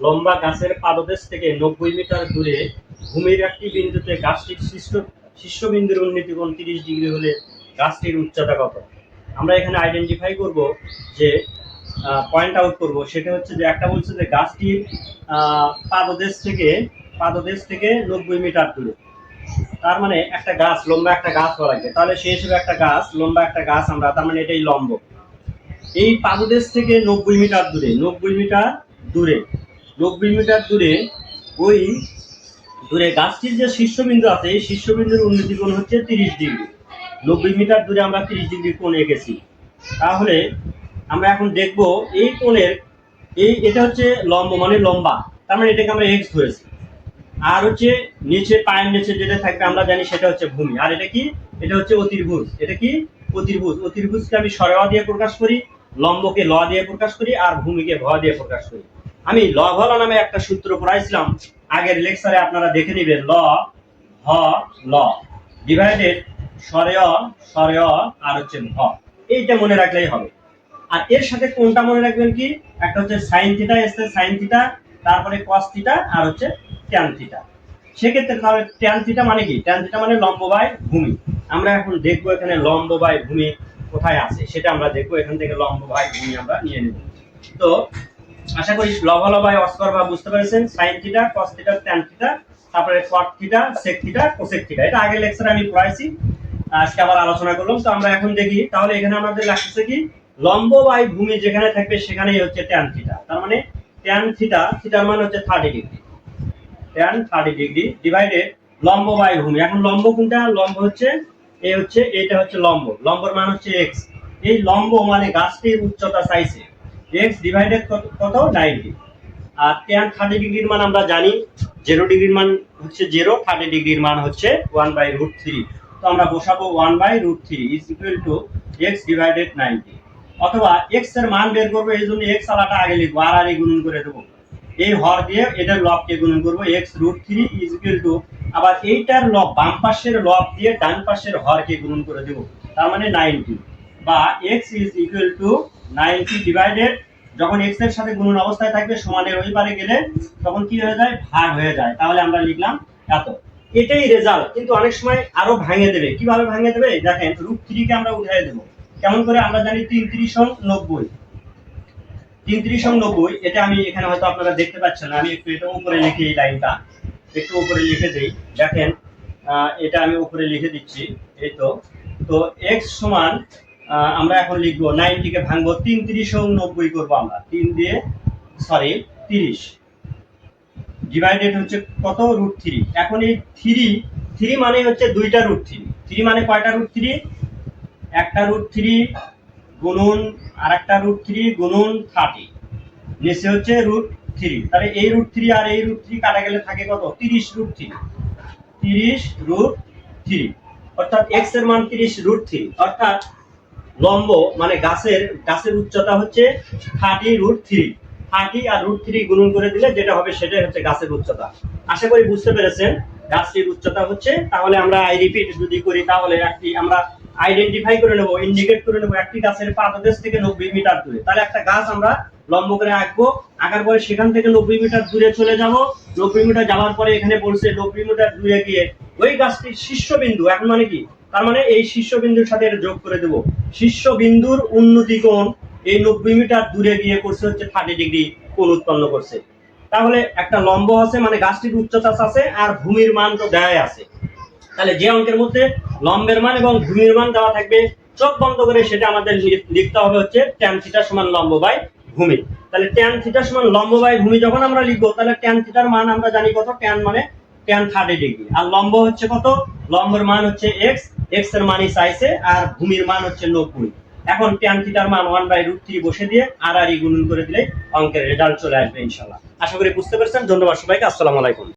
লম্বা গাছের পাদদেশ থেকে 90 মিটার দূরে ভূমির একটি বিন্দুতে গাছটির শীর্ষবিন্দুর উন্নতি কোণ 30 ডিগ্রি হলে গাছটির উচ্চতা কত? আমরা এখানে আইডেন্টিফাই করব যে পয়েন্ট আউট করব, সেটা হচ্ছে যে একটা বলছে যে গাছটির পাদদেশ থেকে 90 মিটার দূরে, তার মানে একটা গাছ লম্বা একটা গাছ হওয়া লাগবে। তাহলে সেই হিসেবে একটা গাছ লম্বা একটা গাছ আমরা, তার মানে এটাই লম্ব। এই পাদদেশ থেকে 90 মিটার দূরে 90 মিটার দূরে ওই দূরে গাছটির যে শীর্ষবিন্দু আছে, এই শীর্ষবিন্দুর উন্নতি কোণ হচ্ছে 30 ডিগ্রি। 90 মিটার দূরে আমরা 30 ডিগ্রি কোণ এঁকেছি। তাহলে আমরা এখন দেখব এই কোণের এটা হচ্ছে লম্ব মানে লম্বা, তার মানে এটাকে আমরা এক্স ধরেছি। আর হচ্ছে নিচে পায়ের নিচে যেটা থাকবে আমরা জানি সেটা হচ্ছে ভূমি। আর এটা কি? এটা হচ্ছে অতির্ভুজ। এটা কি? অতির্ভুজ। অতির্ভুজকে আমি সরয়া দিয়ে প্রকাশ করি, লম্বকে ল দিয়ে প্রকাশ করি, আর ভূমিকে ভ দিয়ে প্রকাশ করি। আমি লঘল নামে একটা সূত্র পড়াইছিলাম আগের লেকচারে, আপনারা দেখে নেবেন। ল হ ল ডিভাইডেড সরয় আর হচ্ছে ভ, এইটা মনে রাখলেই হবে। আর এর সাথে কোনটা মনে রাখবেন কি? একটা হচ্ছে সাইন থিটা, এসে সাইন থিটা, তারপরে কস থিটা, আর হচ্ছে ট্যান থিটা। সেক্ষেত্রে তাহলে ট্যান থিটা মানে কি? ট্যান থিটা মানে লম্ব বাই ভূমি। আমরা এখন দেখবো এখানে লম্ব বাই ভূমি কোথায় আছে, সেটা আমরা দেখবো। এখান থেকে লম্ব বাই ভূমি আমরা নিয়ে নেব। তো আশা করি লব বাই অস্কর বা বুঝতে পেরেছেন। Sine theta, cos theta, tan theta, তারপরে cot theta, sec theta, cosec theta. এটা আগের লেকচারে আমি পড়াইছি, আজকে আবার আলোচনা করলাম। তো আমরা এখন দেখি, তাহলে এখানে আমাদের লাগছে কি? লম্ব বাই ভূমি যেখানে থাকবে সেখানেই হচ্ছে ট্যান থিটা। তার মানে ট্যান থিটা, থিটার মান হচ্ছে 30 ডিগ্রি। ট্যান 30 ডিগ্রি ডিভাইডেড লম্ব বাই ভূমি। এখন লম্ব কোনটা? লম্ব হচ্ছে এটা হচ্ছে লম্ব। লম্বর মান হচ্ছে x। এই লম্ব মানে গাছটির উচ্চতা চাইছে, x ডিভাইডেড কত? 90। আর ট্যান 30 ডিগ্রির মান আমরা জানি, 0 ডিগ্রির মান হচ্ছে 0, 30 ডিগ্রির মান হচ্ছে 1/√3। তো আমরা বসাবো 1/√3 is equal to x divided 90। অথবা x এর মান বের করব, এই জন্য x আলাটা আগে লিখবো, আর গুণন করে দেবো। এই হর দিয়ে এটার লবকে গুণন করব, x√3 ইজ ইকুয়াল টু আবার এইটার লব, বাম পাশের লব দিয়ে ডান পাশের হরকে গুণন করে দেব, তার মানে 90। বা x is equal to 90 divided, যখন x এর সাথে গুণন অবস্থায় থাকবে সমানের ওই পারে গেলে তখন কি হয়ে যায়? ভাগ হয়ে যায়। তাহলে আমরা লিখলাম এত। এটাই রেজাল্ট। কিন্তু অনেক সময় আরো ভাঙে দেবে। কিভাবে ভাঙে দেবে? দেখেন, √3 কে আমরা উঠিয়ে দেব। কেমন করে? আমরা জানি 3 × 90। এটা আমি এখানে হয়তো আপনারা দেখতে পাচ্ছেন না, আমি একটু এটা উপরে লিখে, এই লাইনটা একটু উপরে লিখে দেই। দেখেন, এটা আমি উপরে লিখে দিচ্ছি। এই তো x সমান আমরা এখন লিখবো 90 কে ভাঙবো, 3 × 90 করবো আমরা। 30 ডিভাইডেড হচ্ছে কত? √3। এখন এই 3 মানে হচ্ছে দুইটা √3। 3 মানে কয়টা √3? একটা √3 গুণন আরেকটা √3 গুণন 30, নিচে হচ্ছে √3। তাহলে এই √3 আর এই √3 কাটা গেলে থাকে কত? 30√3। অর্থাৎ x এর মান 30√3। অর্থাৎ লম্ব মানে গাছের উচ্চতা হচ্ছে 30√3। 30 আর √3 গুণন করে দিলে যেটা হবে সেটাই হচ্ছে গাছের উচ্চতা। আশা করি বুঝতে পেরেছেন গাছটির উচ্চতা হচ্ছে। তাহলে আমরা রিপিট যদি করি, তাহলে একটি আমরা আইডেন্টিফাই করে নেব, ইন্ডিকেট করে নেব একটি গাছের পাদদেশ থেকে 90 মিটার দূরে। তাহলে একটা গাছ আমরা লম্ব করে আঁকবো, আঁকার পরে সেখান থেকে 90 মিটার দূরে চলে যাব। 90 মিটার যাওয়ার পরে এখানে বলছে 90 মিটার দূরে গিয়ে ওই গাছটির শীর্ষবিন্দু, এখন মানে কি? তার মানে এই শীর্ষবিন্দুর সাথে এটা যোগ করে দেব। শীর্ষবিন্দুর উন্নতি কোণ এই 90 মিটার দূরে গিয়ে করছে হচ্ছে 30 ডিগ্রি কোণ উৎপন্ন করছে। তাহলে একটা লম্ব আছে মানে গাছটির উচ্চতা আছে, আর ভূমির মান তো দেয়াই আছে। তাহলে যে অঙ্কের মধ্যে লম্বের মান এবং ভূমির মান দেওয়া থাকবে, চোখ বন্ধ করে সেটা আমাদের লিখতে হবে হচ্ছে ট্যান থিটা সমান লম্ব বাই ভূমি। তাহলে ট্যান থিটা সমান লম্ব বাই ভূমি যখন আমরা লিখবো, তাহলে ট্যান থিটার মান আমরা জানি কত? ট্যান মানে ট্যান 30 ডিগ্রি, আর লম্ব হচ্ছে কত? লম্বের মান হচ্ছে x এর মানই চাইছে, আর ভূমির মান হচ্ছে 90। এখন ট্যান থিটার মান 1/√3 বসে দিয়ে আর গুণন করে দিলে অঙ্কের রেজাল্ট চলে আসবে ইনশাআল্লাহ। আশা করি বুঝতে পেরেছেন। ধন্যবাদ সবাইকে। আসসালামু আলাইকুম।